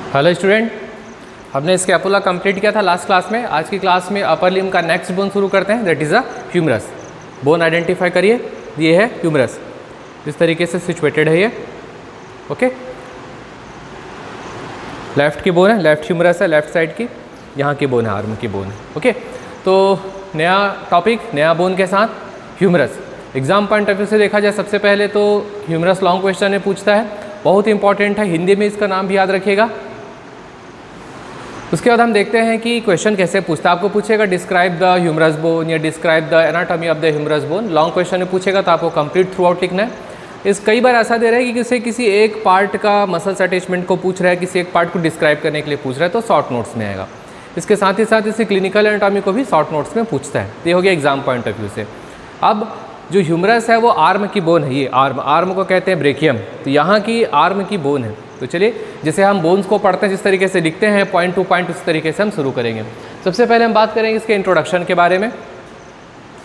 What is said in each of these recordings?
Hello student, हमने scapula complete किया था लास्ट क्लास में। आज की क्लास में अपर लिम्ब का नेक्स्ट बोन शुरू करते हैं, that is a humerus. Bone identify करिए, ये है ह्यूमरस। इस तरीके से सिचुएटेड है ये। ओके, लेफ्ट की बोन है, लेफ्ट ह्यूमरस है, लेफ्ट साइड की। यहाँ की बोन है, आर्म की बोन है। ओके, तो नया टॉपिक, नया बोन के साथ humerus. Exam point of view से देखा जाए, सबसे पहले तो ह्यूमरस लॉन्ग क्वेश्चन में पूछता है, बहुत इंपॉर्टेंट है, हिंदी में इसका नाम भी याद रखिएगा। उसके बाद हम देखते हैं कि क्वेश्चन कैसे पूछता है। आपको पूछेगा डिस्क्राइब द ह्यूमरस बोन या describe the anatomy of the humerus bone. Long question में पूछेगा तो आपको कंप्लीट थ्रू आउट लिखना है। इस कई बार ऐसा दे रहा है कि किसी एक पार्ट का मसल्स अटैचमेंट को पूछ रहा है, किसी एक पार्ट को डिस्क्राइब करने के लिए पूछ रहा है, तो शॉर्ट नोट्स में आएगा। इसके साथ ही साथ इसे क्लिनिकल एनाटॉमी को भी शॉर्ट नोट्स में पूछता है। ये हो गया एग्जाम पॉइंट ऑफ व्यू से। अब जो ह्यूमरस है वो आर्म की बोन है। ये आर्म को कहते हैं ब्रेकियम, तो यहाँ की आर्म की बोन है। तो चलिए, जैसे हम बोन्स को पढ़ते हैं, जिस तरीके से लिखते हैं पॉइंट टू पॉइंट, उस तरीके से हम शुरू करेंगे। सबसे पहले हम बात करेंगे इसके इंट्रोडक्शन के बारे में।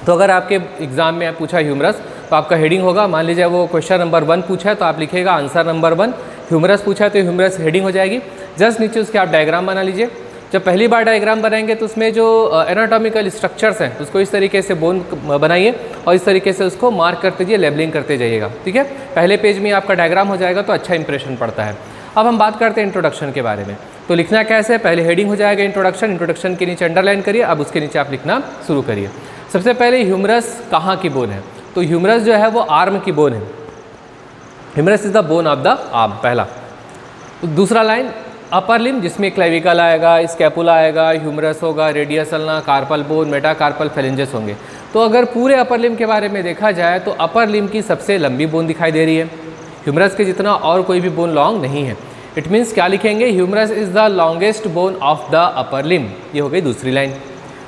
तो अगर आपके एग्जाम में पूछा ह्यूमरस, तो आपका हेडिंग होगा, मान लीजिए वो क्वेश्चन नंबर 1 पूछा है तो आप लिखिएगा आंसर नंबर 1। ह्यूमरस पूछा है तो ह्यूमरस हेडिंग हो जाएगी। जस्ट नीचे उसके आप डायग्राम बना लीजिए। जब पहली बार डायग्राम बनाएंगे तो उसमें जो एनाटॉमिकल स्ट्रक्चर्स हैं उसको इस तरीके से बोन बनाइए और इस तरीके से उसको मार्क करते जाइए, लेबलिंग करते जाइएगा। ठीक है, पहले पेज में आपका डायग्राम हो जाएगा तो अच्छा इंप्रेशन पड़ता है। अब हम बात करते हैं इंट्रोडक्शन के बारे में। तो लिखना कैसे, पहले हेडिंग हो जाएगा इंट्रोडक्शन, इंट्रोडक्शन के नीचे अंडरलाइन करिए। अब उसके नीचे आप लिखना शुरू करिए। सबसे पहले ह्यूमरस कहाँ की बोन है? तो ह्यूमरस जो है वो आर्म की बोन है। Humerus is the bone of the arm, पहला। दूसरा लाइन अपर लिम्ब, जिसमें क्लेविकल आएगा, स्कैपुला आएगा, ह्यूमरस होगा, radius ulna, carpal bone, metacarpal phalanges होंगे। तो अगर पूरे अपर लिम्ब के बारे में देखा जाए तो अपर लिम्ब की सबसे लंबी बोन दिखाई दे रही है। ह्यूमरस के जितना और कोई भी बोन लॉन्ग नहीं है। इट मीन्स क्या लिखेंगे, humerus is the longest bone of the upper limb. ये हो गई दूसरी लाइन।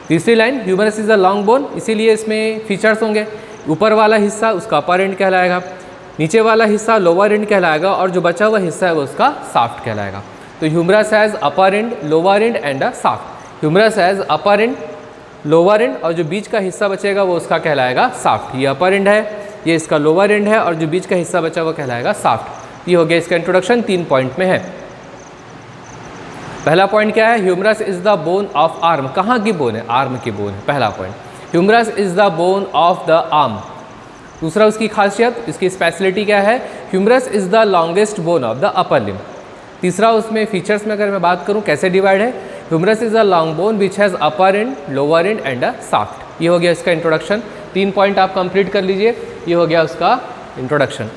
तीसरी line, humerus is the long bone, इसीलिए इसमें फीचर्स होंगे। ऊपर वाला हिस्सा उसका अपर एंड कहलाएगा, नीचे वाला हिस्सा लोअर एंड कहलाएगा, और जो बचा हुआ हिस्सा है वो उसका साफ्ट कहलाएगा। तो humerus has upper end, lower end and a shaft. Humerus has upper end, lower end, और जो बीच का हिस्सा बचेगा वो उसका कहलाएगा साफ्ट। ये अपर एंड है, ये इसका लोअर एंड है, और जो बीच का हिस्सा बचा वो कहलाएगा साफ्ट। ये हो गया इसका इंट्रोडक्शन, 3 पॉइंट में है। पहला पॉइंट क्या है, humerus is the bone of arm. कहाँ की बोन है? आर्म की बोन है, पहला point. Humerus is the bone of the arm. दूसरा उसकी खासियत, इसकी स्पेशलिटी क्या है, humerus is the longest bone of the upper limb. तीसरा उसमें फीचर्स में अगर मैं बात करूं कैसे डिवाइड है, humerus is a long bone which has upper end, lower end and a shaft. ये हो गया इसका इंट्रोडक्शन। 3 पॉइंट आप कंप्लीट कर लीजिए। ये हो गया उसका इंट्रोडक्शन।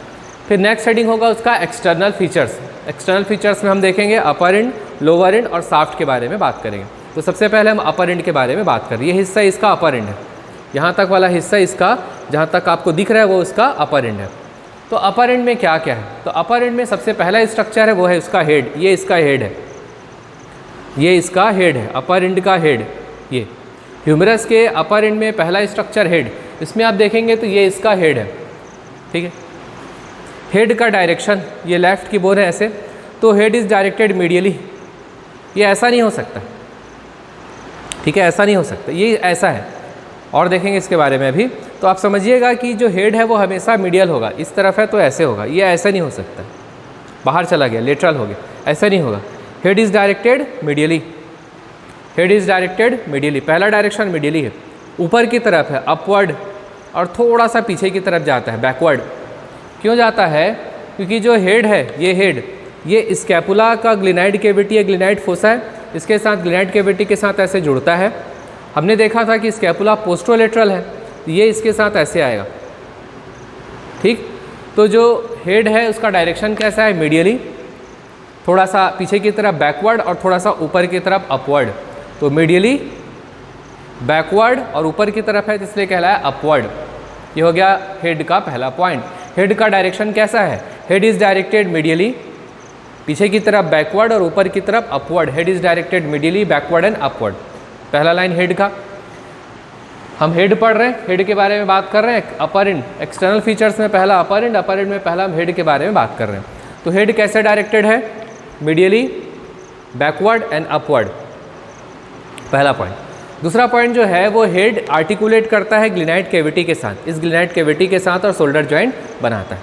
फिर नेक्स्ट हेडिंग होगा उसका एक्सटर्नल फीचर्स। एक्सटर्नल फीचर्स में हम देखेंगे अपर एंड, लोअर एंड और साफ्ट के बारे में बात करेंगे। तो सबसे पहले हम अपर एंड के बारे में बात करें। ये हिस्सा इसका अपर एंड है, यहाँ तक वाला हिस्सा इसका, जहाँ तक आपको दिख रहा है वो उसका अपर एंड है। तो अपर एंड में क्या क्या है? तो अपर एंड में सबसे पहला स्ट्रक्चर है वो है उसका हेड। ये इसका हेड है, ये इसका हेड है, अपर एंड का हेड। ये ह्यूमरस के अपर एंड में पहला स्ट्रक्चर हेड। इसमें आप देखेंगे तो ये इसका हेड है। ठीक है, हेड का डायरेक्शन, ये लेफ्ट की बोन है ऐसे, तो हेड इज़ डायरेक्टेड मीडियली। ये ऐसा नहीं हो सकता, ठीक है, ऐसा नहीं हो सकता, ये ऐसा है। और देखेंगे इसके बारे में अभी। तो आप समझिएगा कि जो हेड है वो हमेशा मीडियल होगा। इस तरफ है तो ऐसे होगा, ये ऐसा नहीं हो सकता, बाहर चला गया, लेटरल हो गया, ऐसा नहीं होगा। Head is directed medially, head is directed medially, पहला डायरेक्शन मीडियली है। ऊपर की तरफ है अपवर्ड, और थोड़ा सा पीछे की तरफ जाता है बैकवर्ड। क्यों जाता है? क्योंकि जो हेड है, ये हेड, ये स्कैपुला का ग्लिनाइड कैविटी है, ग्लिनाइड फोसा है, इसके साथ ग्लिनाइड कैविटी के साथ ऐसे जुड़ता है। हमने देखा था कि स्कैपुला पोस्टरोलेटरल है, ये इसके साथ ऐसे आएगा। ठीक, तो जो हेड है उसका डायरेक्शन कैसा है? मीडियली, थोड़ा सा पीछे की तरफ बैकवर्ड और थोड़ा सा ऊपर की तरफ अपवर्ड। तो मीडियली, बैकवर्ड और ऊपर की तरफ है, इसलिए कहलाया अपवर्ड। ये हो गया हेड का पहला पॉइंट। हेड का डायरेक्शन कैसा है? हेड इज़ डायरेक्टेड मीडियली, पीछे की तरफ बैकवर्ड और ऊपर की तरफ upward. Head is directed medially, backward and upward. पहला लाइन हेड का। हम हेड पढ़ रहे हैं, हेड के बारे में बात कर रहे हैं। अपर एंड, एक्सटर्नल फीचर्स में पहला अपर एंड, अपर एंड में पहला हम हेड के बारे में बात कर रहे हैं। तो हेड कैसे डायरेक्टेड है? मीडियली, बैकवर्ड एंड अपवर्ड, पहला पॉइंट। दूसरा पॉइंट जो है वो हेड आर्टिकुलेट करता है ग्लिनाइड कैविटी के साथ, इस ग्लिनाइड कैविटी के साथ, और शोल्डर जॉइंट बनाता है।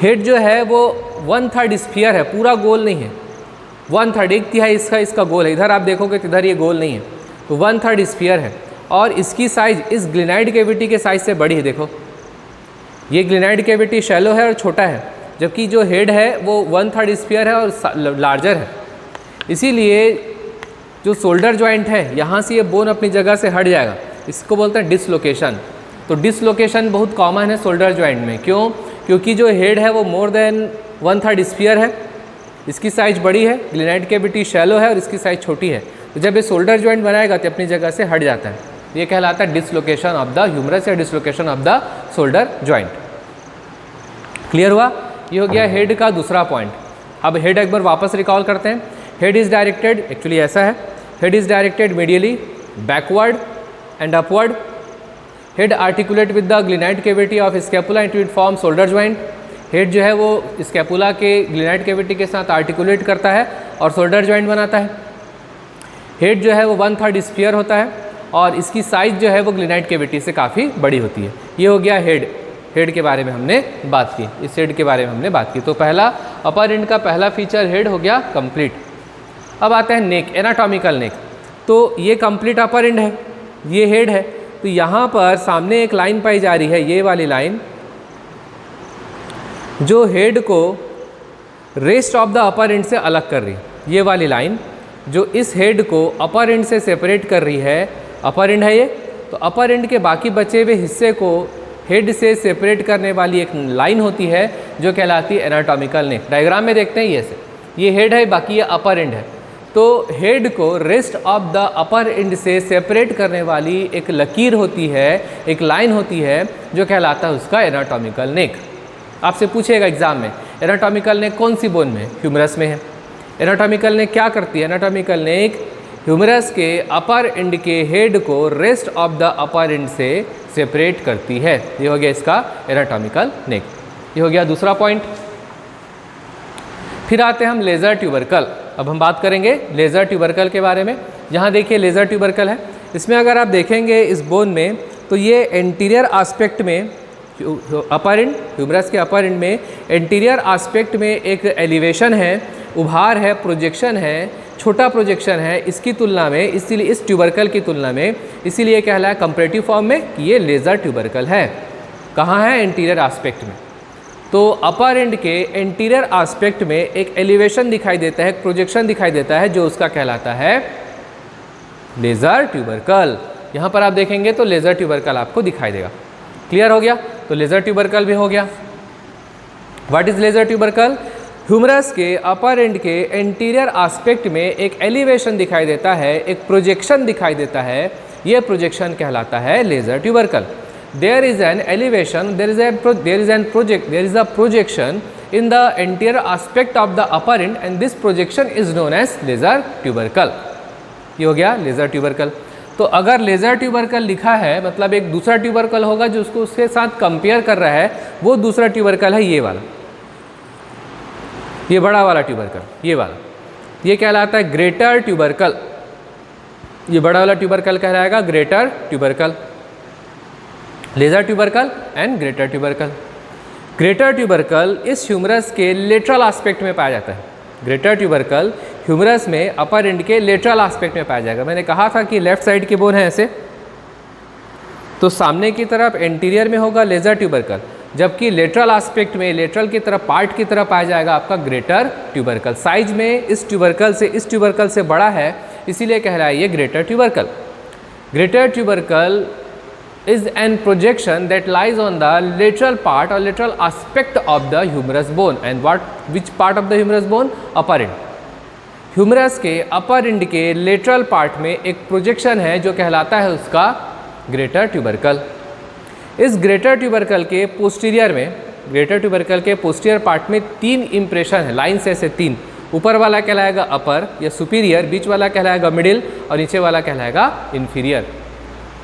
हेड जो है वो 1/3 स्फीयर है, पूरा गोल नहीं है। 1/3 एक तिहाई इसका गोल है। इधर आप देखोगे तो इधर ये गोल नहीं है, तो 1/3 स्फीयर है और इसकी साइज इस ग्लिनाइड कैविटी के साइज से बड़ी है। देखो ये ग्लिनाइड कैविटी शैलो है और छोटा है, जबकि जो हेड है वो 1/3 स्फीयर है और लार्जर है। इसीलिए जो शोल्डर जॉइंट है यहाँ से ये बोन अपनी जगह से हट जाएगा, इसको बोलते हैं डिसलोकेशन। तो डिसलोकेशन बहुत कॉमन है शोल्डर जॉइंट में। क्यों? क्योंकि जो हेड है वो मोर देन 1/3 स्फीयर है, इसकी साइज बड़ी है, ग्लिनाइड कैविटी शैलो है और इसकी साइज छोटी है। तो जब ये शोल्डर जॉइंट बनाएगा तो अपनी जगह से हट जाता है, ये कहलाता है डिसलोकेशन ऑफ द ह्यूमरस या dislocation of the shoulder joint. Clear हुआ? ये हो गया हेड का दूसरा पॉइंट। अब हेड एक बार वापस रिकॉल करते हैं। हेड इज डायरेक्टेड, एक्चुअली ऐसा है, head is directed medially, backward and upward. Head articulate with the glenoid cavity of scapula and it form shoulder joint. Head जो है वो स्कैपुला के ग्लिनाइड कैविटी के साथ आर्टिकुलेट करता है और शोल्डर जॉइंट बनाता है। हेड जो है वो 1/3 स्फीयर होता है और इसकी साइज जो है वो ग्लिनाइड कैविटी से काफ़ी बड़ी होती है। ये हो गया हेड। हेड के बारे में हमने बात की, इस हेड के बारे में हमने बात की। तो पहला अपर एंड का पहला फीचर हेड हो गया कंप्लीट। अब आता है नेक, एनाटॉमिकल नेक। तो ये कंप्लीट अपर एंड है, ये हेड है। तो यहाँ पर सामने एक लाइन पाई जा रही है, ये वाली लाइन, जो हेड को rest of the upper and से अलग कर रही है। ये वाली लाइन जो इस हेड को अपर एंड से सेपरेट कर रही है, अपर एंड है ये। तो अपर एंड के बाकी बचे हुए हिस्से को हेड से सेपरेट करने वाली एक लाइन होती है जो कहलाती है एनाटॉमिकल नेक। डायग्राम में देखते हैं, ये हेड है, बाकी ये अपर एंड है। तो हेड को rest of the upper and से सेपरेट करने वाली एक लकीर होती है, एक लाइन होती है जो कहलाता है उसका एनाटॉमिकल नेक। आपसे पूछेगा एग्जाम में, एनाटॉमिकल नेक कौन सी बोन में है? ह्यूमरस में है। एनाटॉमिकल नेक क्या करती है? एनाटॉमिकल नेक ह्यूमरस के अपर एंड के हेड को rest of the upper and से सेपरेट करती है। ये हो गया इसका एनाटॉमिकल नेक। ये हो गया दूसरा पॉइंट। फिर आते हैं हम लेज़र ट्यूबरकल। अब हम बात करेंगे लेज़र ट्यूबरकल के बारे में। यहाँ देखिए लेज़र ट्यूबरकल है, इसमें अगर आप देखेंगे इस बोन में तो ये एंटीरियर आस्पेक्ट में, अपर एंड, ह्यूमरस के अपर एंड में एंटीरियर आस्पेक्ट में एक एलिवेशन है, उभार है, प्रोजेक्शन है, छोटा प्रोजेक्शन है इसकी तुलना में, इसीलिए इस ट्यूबरकल की तुलना में, इसीलिए कहला है कंपैरेटिव फॉर्म में कि ये लेज़र ट्यूबरकल है। कहाँ है? एंटीरियर आस्पेक्ट में। तो अपर एंड के एंटीरियर आस्पेक्ट में एक एलिवेशन दिखाई देता है, एक प्रोजेक्शन दिखाई देता है जो उसका कहलाता है लेज़र ट्यूबरकल। यहाँ पर आप देखेंगे तो लेज़र ट्यूबरकल आपको दिखाई देगा। क्लियर हो गया? तो लेज़र ट्यूबरकल भी हो गया। What is lesser tubercle? Humerus के अपर एंड के एंटीरियर आस्पेक्ट में एक एलिवेशन दिखाई देता है, एक प्रोजेक्शन दिखाई देता है, ये प्रोजेक्शन कहलाता है laser tubercle. There is an elevation, there is a projection in the anterior aspect of the upper end and this projection is known as laser tubercle। ये हो गया लेज़र ट्यूबरकल। तो अगर लेज़र ट्यूबरकल लिखा है मतलब एक दूसरा ट्यूबरकल होगा जो उसको उसके साथ कंपेयर कर रहा है, वो दूसरा ट्यूबरकल है ये वाला, ये बड़ा वाला ट्यूबरकल, ये वाला, ये कहलाता है ग्रेटर ट्यूबरकल। ये बड़ा वाला ट्यूबरकल कहलाएगा greater tubercle. Laser tubercle and greater tubercle. Greater tubercle इस ह्यूमरस के लेटरल आस्पेक्ट में पाया जाता है। ग्रेटर ट्यूबरकल ह्यूमरस में अपर एंड के लेटरल आस्पेक्ट में पाया जाएगा। मैंने कहा था कि लेफ्ट साइड की बोन है ऐसे, तो सामने की तरफ एंटीरियर में होगा लेज़र ट्यूबरकल, जबकि लेटरल आस्पेक्ट में, लेटरल की तरफ, पार्ट की तरफ पाया जाएगा आपका ग्रेटर ट्यूबरकल। साइज में इस ट्यूबरकल से बड़ा है, इसीलिए कह रहा है ये greater tubercle. Greater tubercle is an projection that lies on the lateral part or lateral aspect of the humerus bone and which part of the humerus bone? upper end। Humerus के upper end के lateral part में एक projection है जो कहलाता है उसका greater tubercle. इस ग्रेटर ट्यूबरकल के पोस्टीरियर में, ग्रेटर ट्यूबरकल के पोस्टीरियर पार्ट में 3 इंप्रेशन है, लाइन से ऐसे 3। ऊपर वाला कहलाएगा अपर या सुपीरियर, बीच वाला कहलाएगा मिडिल और नीचे वाला कहलाएगा इन्फीरियर।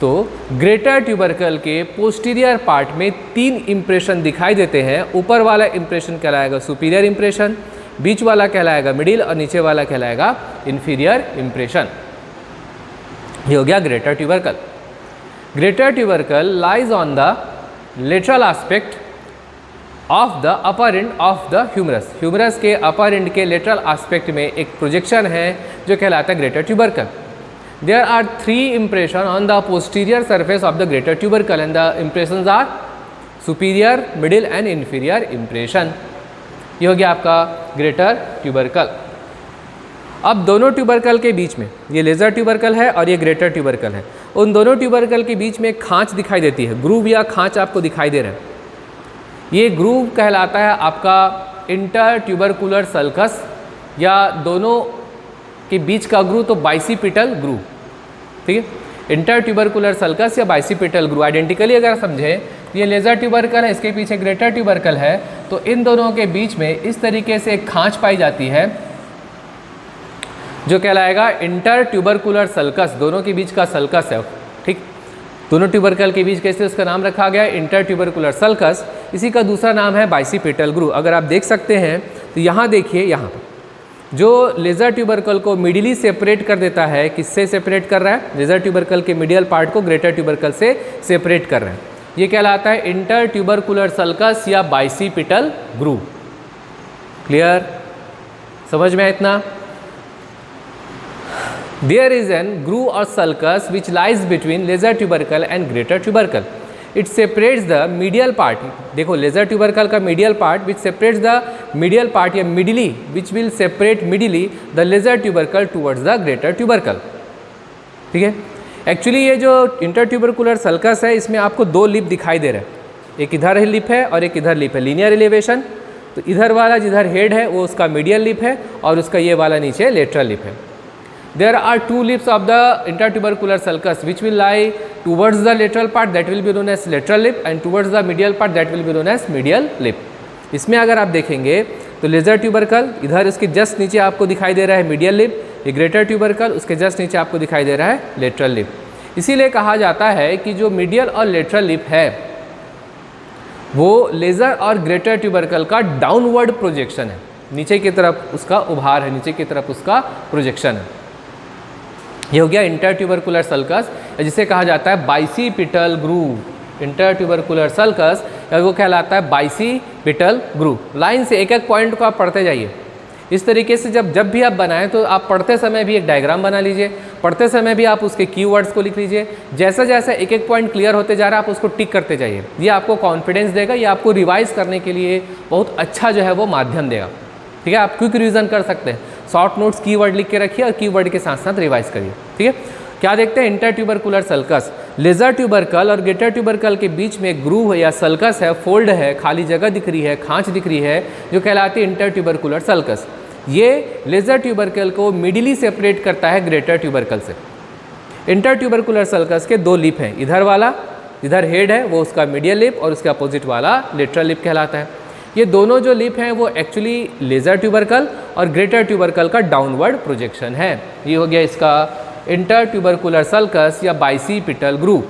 तो ग्रेटर ट्यूबरकल के पोस्टीरियर पार्ट में 3 इंप्रेशन दिखाई देते हैं। ऊपर वाला इंप्रेशन कहलाएगा सुपीरियर इंप्रेशन, बीच वाला कहलाएगा मिडिल और नीचे वाला कहलाएगा इन्फीरियर इंप्रेशन। ये हो गया greater tubercle. Greater tubercle lies on the lateral aspect of the upper end of the humerus. Humerus के अपर एंड के लेटरल एस्पेक्ट में एक प्रोजेक्शन है जो कहलाता है greater tubercle. There are 3 impression on the posterior surface of the greater tubercle and the impressions are superior, middle and inferior impression. ये हो गया आपका ग्रेटर ट्यूबरकल। अब दोनों ट्यूबरकल के बीच में, ये लेज़र ट्यूबरकल है और ये ग्रेटर ट्यूबरकल है, उन दोनों ट्यूबरकल के बीच में एक खांच दिखाई देती है, ग्रूव या खांच आपको दिखाई दे रहा है। ये ग्रूव कहलाता है आपका इंटर ट्यूबरकुलर सल्कस, या दोनों के बीच का ग्रूव तो बाइसिपिटल ग्रूव, ठीक है। इंटर ट्यूबरकुलर सल्कस या बाइसिपिटल ग्रूव आइडेंटिकली अगर समझें, ये लेज़र ट्यूबरकल है, इसके पीछे ग्रेटर ट्यूबरकल है, तो इन दोनों के बीच में इस तरीके से एक खांच पाई जाती है जो कहलाएगा इंटर ट्यूबरकुलर सल्कस, दोनों के बीच का सल्कस है, ठीक। दोनों ट्यूबरकल के बीच कैसे उसका नाम रखा गया है इंटर ट्यूबरकुलर सल्कस। इसी का दूसरा नाम है बाइसिपिटल ग्रूव। अगर आप देख सकते हैं तो यहाँ देखिए, यहाँ पर जो लेज़र ट्यूबरकल को मिडिली सेपरेट कर देता है, किससे सेपरेट कर रहा है, लेज़र ट्यूबरकल के मीडियल पार्ट को ग्रेटर ट्यूबरकल से सेपरेट कर रहे हैं, ये कहलाता है इंटर ट्यूबरकुलर सल्कस या बाइसिपिटल ग्रूव। क्लियर, समझ में इतना? There is an groove or sulcus which lies between lesser tubercle and greater tubercle. It separates the medial part. देखो लेज़र ट्यूबरकल का medial part which separates the medial part या midily which will separate midily the lesser tubercle towards the greater tubercle. ठीक है। Actually ये जो इंटरट्यूबरकुलर sulcus है इसमें आपको 2 लिप दिखाई दे रहा है, एक इधर लिप है और एक इधर लिप है, लीनियर एलिवेशन। तो इधर वाला जिधर हेड है वो उसका मीडियल लिप है और उसका ये वाला नीचे लेटरल लिप है। There are 2 lips of the intertubercular sulcus which will lie towards the lateral part, that will be known as lateral lip, and towards the medial part, that will be known as medial lip. इसमें अगर आप देखेंगे तो laser tubercle इधर उसके just नीचे आपको दिखाई दे रहा है मीडियल लिप, ये ग्रेटर ट्यूबरकल उसके जस्ट नीचे आपको दिखाई दे रहा है लेटरल लिप। इसीलिए कहा जाता है कि जो मीडियल और लेटरल लिप है वो लेज़र और ग्रेटर ट्यूबरकल का डाउनवर्ड प्रोजेक्शन है, नीचे की तरफ उसका उभार है, नीचे की तरफ उसका प्रोजेक्शन है। ये हो गया इंटरट्यूबरकुलर सल्कस, जिसे कहा जाता है बाइसिपिटल ग्रूव। इंटरट्यूबरकुलर सल्कस वो कहलाता है बाइसिपिटल ग्रूव। लाइन से एक एक पॉइंट को आप पढ़ते जाइए। इस तरीके से जब भी आप बनाएं तो आप पढ़ते समय भी एक डायग्राम बना लीजिए, पढ़ते समय भी आप उसके कीवर्ड्स को लिख लीजिए। जैसा जैसा एक एक पॉइंट क्लियर होते जा रहा है आप उसको टिक करते जाइए। ये आपको कॉन्फिडेंस देगा, ये आपको रिवाइज करने के लिए बहुत अच्छा जो है वो माध्यम देगा, ठीक है। आप क्विक रिवीजन कर सकते हैं, शॉर्ट नोट्स कीवर्ड लिख के रखिए और कीवर्ड के साथ साथ रिवाइज करिए, ठीक है। क्या देखते हैं, इंटरट्यूबरकुलर सल्कस, लेज़र ट्यूबरकल और ग्रेटर ट्यूबरकल के बीच में ग्रूव या सल्कस है, फोल्ड है, खाली जगह दिख रही है, खांच दिख रही है, जो कहलाती है इंटरट्यूबरकुलर सल्कस। ये लेज़र ट्यूबरकल को मिडिली सेपरेट करता है ग्रेटर ट्यूबरकल से। इंटरट्यूबरकुलर सल्कस के 2 लिप हैं, इधर वाला इधर हेड है वो उसका मीडियल लिप और उसके अपोजिट वाला लेटरल लिप कहलाता है। ये दोनों जो लिप हैं वो एक्चुअली लेज़र ट्यूबरकल और ग्रेटर ट्यूबरकल का डाउनवर्ड प्रोजेक्शन है। ये हो गया इसका इंटरट्यूबरकुलर सल्कस या बाइसिपिटल ग्रूव।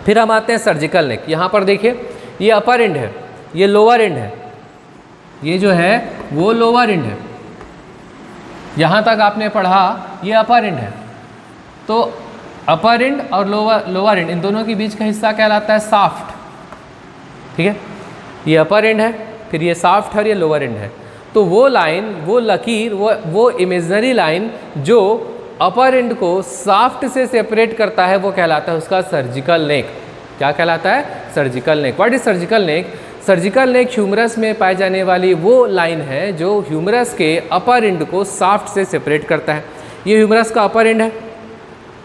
फिर हम आते हैं सर्जिकल नेक। यहाँ पर देखिए ये अपर एंड है, ये लोअर एंड है, ये जो है वो लोअर एंड है। यहाँ तक आपने पढ़ा ये अपर एंड है, तो अपर एंड और लोअर एंड इन दोनों के बीच का हिस्सा कहलाता है साफ्ट, ठीक है। ये अपर एंड है, फिर ये साफ्ट है और ये लोअर एंड है। तो वो लाइन, वो लकीर, वो इमेजनरी लाइन जो अपर एंड को साफ्ट से सेपरेट करता है वो कहलाता है उसका सर्जिकल नेक। क्या कहलाता है, surgical neck. What is surgical neck? Surgical neck humerus में पाई जाने वाली वो लाइन है जो ह्यूमरस के अपर एंड को साफ्ट से सेपरेट करता है। ये ह्यूमरस का अपर एंड है,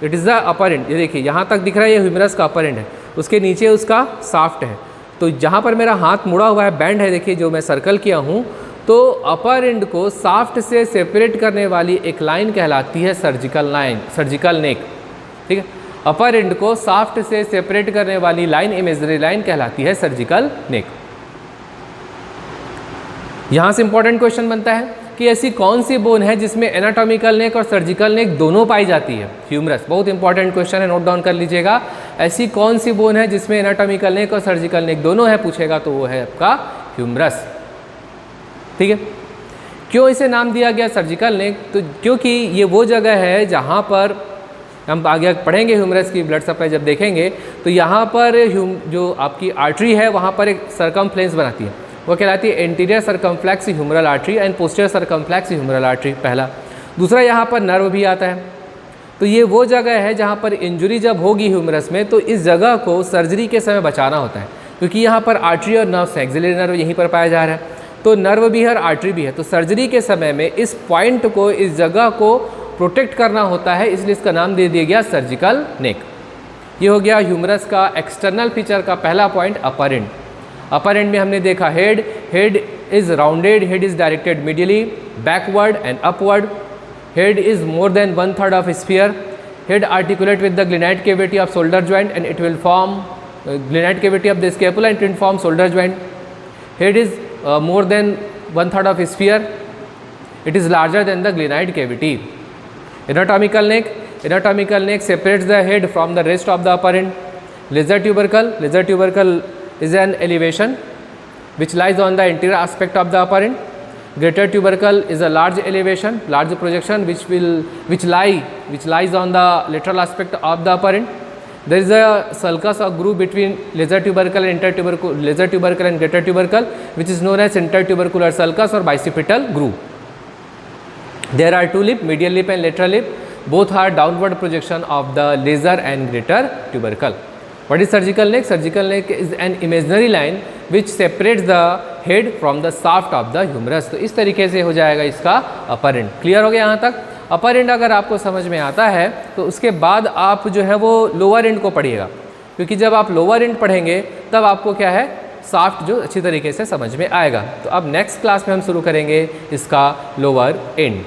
it is the upper and. ये देखिए यहाँ तक दिख रहा है, ये ह्यूमरस का अपर एंड है, उसके नीचे उसका साफ्ट है। तो जहाँ पर मेरा हाथ मुड़ा हुआ है, बैंड है, देखिए जो मैं सर्कल किया हूँ, तो अपर एंड को साफ्ट से सेपरेट करने वाली एक लाइन कहलाती है सर्जिकल लाइन, सर्जिकल नेक, ठीक है। अपर एंड को साफ्ट से सेपरेट करने वाली लाइन, इमेजनरी लाइन कहलाती है सर्जिकल नेक। यहाँ से इंपॉर्टेंट क्वेश्चन बनता है कि ऐसी कौन सी बोन है जिसमें एनाटॉमिकल नेक और सर्जिकल नेक दोनों पाई जाती है, ह्यूमरस। बहुत इंपॉर्टेंट क्वेश्चन है, नोट डाउन कर लीजिएगा। ऐसी कौन सी बोन है जिसमें एनाटॉमिकल नेक और सर्जिकल नेक दोनों है, पूछेगा तो वो है आपका ह्यूमरस, ठीक है। क्यों इसे नाम दिया गया सर्जिकल नेक? तो क्योंकि ये वो जगह है जहाँ पर हम आगे पढ़ेंगे ह्यूमरस की ब्लड सप्लाई जब देखेंगे, तो यहाँ पर जो आपकी आर्टरी है वहाँ पर एक सरकमफ्लेक्स बनाती है, वो कहलाती है anterior circumflex humeral artery and posterior circumflex humeral artery, पहला। दूसरा यहाँ पर नर्व भी आता है, तो ये वो जगह है जहाँ पर इंजरी जब होगी ह्यूमरस में तो इस जगह को सर्जरी के समय बचाना होता है, क्योंकि यहाँ पर आर्टरी और नर्व है, एक्सिलरी नर्व यहीं पर पाया जा रहा है, तो नर्व भी है और आर्टरी भी है, तो सर्जरी के समय में इस पॉइंट को, इस जगह को प्रोटेक्ट करना होता है, इसलिए इसका नाम दे दिया गया सर्जिकल नेक। ये हो गया ह्यूमरस का एक्सटर्नल फीचर का पहला point, upper end. Upper end में हमने देखा head is rounded, head is directed medially, backward and upward, head is more than 1/3 of sphere, head articulate with the glenoid cavity of shoulder joint and it will form glenoid cavity of the scapula and it will form shoulder joint, head is more than 1/3 of sphere, it is larger than the glenoid cavity. Anatomical neck separates the head from the rest of the upper end. Lesser tubercle is an elevation which lies on the anterior aspect of the upper end. Greater tubercle is a large elevation, large projection which lies on the lateral aspect of the upper end. There is a sulcus or groove between lesser tubercle and greater tubercle, which is known as intertubercular sulcus or bicipital groove. There are two lip, medial lip and lateral lip. Both are downward projection of the lesser and greater tubercle. What is surgical neck? Surgical neck is an imaginary line which separates the head from the shaft of the humerus. तो इस तरीके से हो जाएगा इसका अपर and. Clear हो गया यहाँ तक? अपर एंड अगर आपको समझ में आता है तो उसके बाद आप जो है वो लोअर एंड को पढ़िएगा, क्योंकि जब आप लोअर एंड पढ़ेंगे तब आपको क्या है, शाफ्ट जो अच्छी तरीके से समझ में आएगा। तो अब नेक्स्ट क्लास में हम शुरू करेंगे इसका लोअर एंड।